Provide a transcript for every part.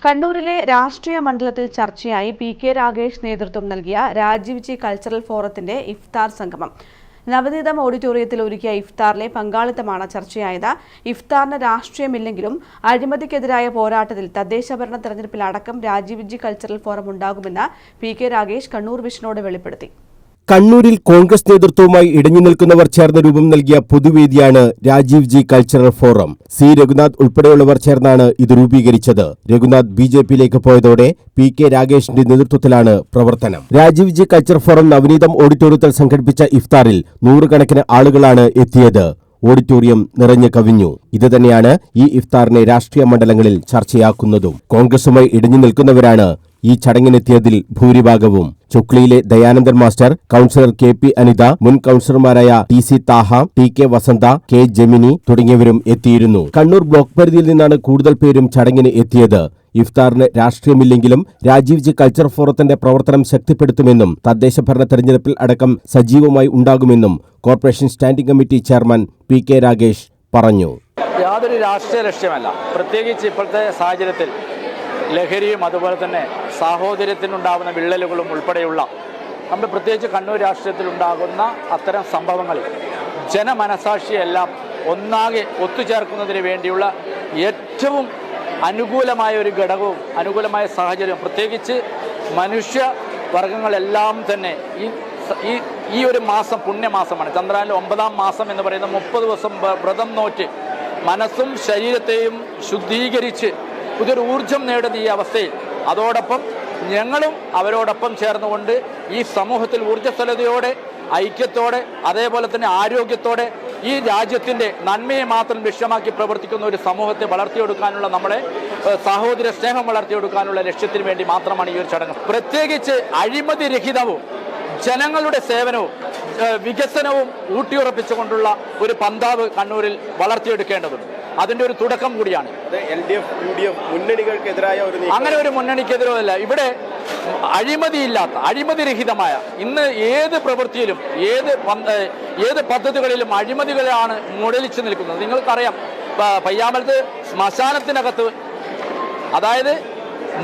കണ്ണൂരിലെ രാഷ്ട്രീയ മണ്ഡലത്തിൽ ചർച്ചയായി പി.കെ. രാഗേഷ് നേതൃത്വം നൽകിയ രാജീവ് ജി കൾച്ചറൽ ഫോറത്തിന്റെ ഇഫ്താർ സംഗമം. നവനീതം ഓഡിറ്റോറിയത്തിൽ ഒരുക്കിയ ഇഫ്താറിലെ പങ്കാളിത്തമാണ് ചർച്ചയായത്. ഇഫ്താറിന് രാഷ്ട്രീയമില്ലെങ്കിലും അഴിമതിക്കെതിരായ പോരാട്ടത്തിൽ തദ്ദേശഭരണ തെരഞ്ഞെടുപ്പിലടക്കം രാജീവ് ജി കൾച്ചറൽ ഫോറം ഉണ്ടാകുമെന്ന് പി.കെ. രാഗേഷ് കണ്ണൂർ വിഷനോട് വെളിപ്പെടുത്തി. കണ്ണൂരിൽ കോൺഗ്രസ് നേതൃത്വവുമായി ഇടഞ്ഞു നിൽക്കുന്നവർ ചേർന്ന് രൂപം നൽകിയ പൊതുവേദിയാണ് Rajeev ji cultural forum. C Raghunath ഉൾപ്പെടെയുള്ളവർ ചേർന്നാണ് ഇത് രൂപീകരിച്ചത്. രഘുനാഥ് ബി.ജെ.പിയിലേക്ക് പോയതോടെ പി.കെ. രാഗേഷിന്റെ നേതൃത്വത്തിലാണ് പ്രവർത്തനം. രാജീവ് ജി കൾച്ചറൽ ഫോറം നവനീതം ഓഡിറ്റോറിയത്തിൽ സംഘടിപ്പിച്ച ഇഫ്താറിൽ നൂറുകണക്കിന് ആളുകളാണ് എത്തിയത്. ഓഡിറ്റോറിയം നിറഞ്ഞു കവിഞ്ഞു. ഇതുതന്നെയാണ് ഈ ഇഫ്താറിനെ രാഷ്ട്രീയ മണ്ഡലങ്ങളിൽ ചർച്ചയാക്കുന്നതും. കോൺഗ്രസുമായി ഇടഞ്ഞു നിൽക്കുന്നവരാണ് ഈ ചടങ്ങിനെത്തിയതിൽ ഭൂരിഭാഗവും. ചുക്ലിയിലെ Dayanandan master, councillor K P. Anitha, മുൻ കൌൺസിലർമാരായ T C. Thaha, T K. Vasantha, K. Jemini തുടങ്ങിയവരും എത്തിയിരുന്നു. കണ്ണൂർ ബ്ലോക്ക് പരിധിയിൽ നിന്നാണ് കൂടുതൽ പേരും ചടങ്ങിന് എത്തിയത്. ഇഫ്താറിന് രാഷ്ട്രീയമില്ലെങ്കിലും രാജീവ് ജി കൾച്ചർ ഫോറത്തിന്റെ പ്രവർത്തനം ശക്തിപ്പെടുത്തുമെന്നും തദ്ദേശഭരണ തെരഞ്ഞെടുപ്പിൽ അടക്കം സജീവമായി ഉണ്ടാകുമെന്നും corporation standing committee chairman PK. Ragesh പറഞ്ഞു. യാതൊരു രാഷ്ട്രീയ ലക്ഷ്യമല്ല. പ്രത്യേകിച്ച് ഇപ്പോഴത്തെ സാഹചര്യത്തിൽ ലഹരിയും അതുപോലെ തന്നെ സാഹോദര്യത്തിനുണ്ടാകുന്ന വിള്ളലുകളും ഉൾപ്പെടെയുള്ള നമ്മുടെ പ്രത്യേകിച്ച് കണ്ണൂർ രാഷ്ട്രീയത്തിലുണ്ടാകുന്ന അത്തരം സംഭവങ്ങൾ ജനമനസാക്ഷിയെല്ലാം ഒന്നാകെ ഒത്തുചേർക്കുന്നതിന് വേണ്ടിയുള്ള ഏറ്റവും അനുകൂലമായ ഒരു ഘടകവും അനുകൂലമായ സാഹചര്യവും പ്രത്യേകിച്ച് മനുഷ്യവർഗങ്ങളെല്ലാം തന്നെ ഈ ഒരു മാസം പുണ്യമാസമാണ്. ചന്ദ്രനിലെ 9ാം മാസം എന്ന് പറയുന്ന 30 ദിവസം വ്രതം നോറ്റ് മനസ്സും ശരീരത്തെയും ശുദ്ധീകരിച്ച് പുതിയൊരു ഊർജം നേടുന്ന ഈ അവസ്ഥയിൽ അതോടൊപ്പം ഞങ്ങളും അവരോടൊപ്പം ചേർന്നുകൊണ്ട് ഈ സമൂഹത്തിൽ ഊർജ്ജസ്വലതയോടെ ഐക്യത്തോടെ അതേപോലെ തന്നെ ആരോഗ്യത്തോടെ ഈ രാജ്യത്തിൻ്റെ നന്മയെ മാത്രം ലക്ഷ്യമാക്കി പ്രവർത്തിക്കുന്ന ഒരു സമൂഹത്തെ വളർത്തിയെടുക്കാനുള്ള നമ്മളെ സഹോദര സ്നേഹം വളർത്തിയെടുക്കാനുള്ള ലക്ഷ്യത്തിന് വേണ്ടി മാത്രമാണ് ഈ ഒരു ചടങ്ങ്. പ്രത്യേകിച്ച് അഴിമതിരഹിതവും ജനങ്ങളുടെ സേവനവും വികസനവും ഊട്ടിയുറപ്പിച്ചുകൊണ്ടുള്ള ഒരു പന്താവ് കണ്ണൂരിൽ വളർത്തിയെടുക്കേണ്ടതുണ്ട്. അതിൻ്റെ ഒരു തുടക്കം കൂടിയാണ്. അങ്ങനെ ഒരു മുന്നണിക്കെതിരല്ല. ഇവിടെ അഴിമതിയില്ലാത്ത അഴിമതിരഹിതമായ ഇന്ന് ഏത് പ്രവൃത്തിയിലും ഏത് പദ്ധതികളിലും അഴിമതികളാണ് മുടലിച്ചു നിൽക്കുന്നത്. നിങ്ങൾക്കറിയാം, പയ്യാമ്പലത്ത് ശ്മശാനത്തിനകത്ത് അതായത്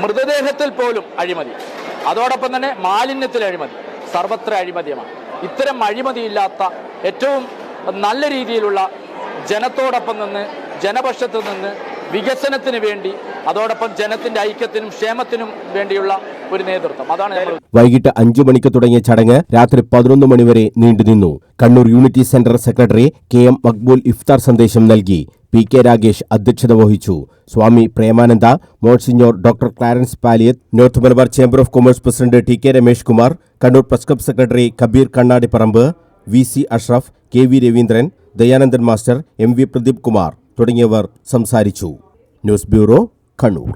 മൃതദേഹത്തിൽ പോലും അഴിമതി, അതോടൊപ്പം തന്നെ മാലിന്യത്തിൽ അഴിമതി, സർവത്ര അഴിമതിയുമാണ്. ഇത്തരം അഴിമതിയില്ലാത്ത ഏറ്റവും നല്ല രീതിയിലുള്ള ജനത്തോടൊപ്പം നിന്ന് ജനപക്ഷത്തു നിന്ന് വികസനത്തിന് വേണ്ടി അതോടൊപ്പം ജനത്തിന്റെ ഐക്യത്തിനും ക്ഷേമത്തിനും വേണ്ടിയുള്ള ഒരു നേതൃത്വം. അതാണ് വൈകിട്ട് 5 മണിക്ക് തുടങ്ങിയ ചടങ്ങ് രാത്രി 11 മണിവരെ നീണ്ടുനിന്നു. Kannur unity centre secretary K M. Maqbool ഇഫ്താർ സന്ദേശം നൽകി. പി.കെ. രാഗേഷ് അധ്യക്ഷത വഹിച്ചു. Swami Premananda, monsignor doctor Clarence Paliyath, north Malabar chamber of commerce president T K. Ramesh Kumar, Kannur press club secretary Kabeer Kannadiparamba, V C. Ashraf, K V. Raveendran, Dayanandan master, M V. Pradeep Kumar തുടങ്ങിയവർ സംസാരിച്ചു. News bureau, Kannur.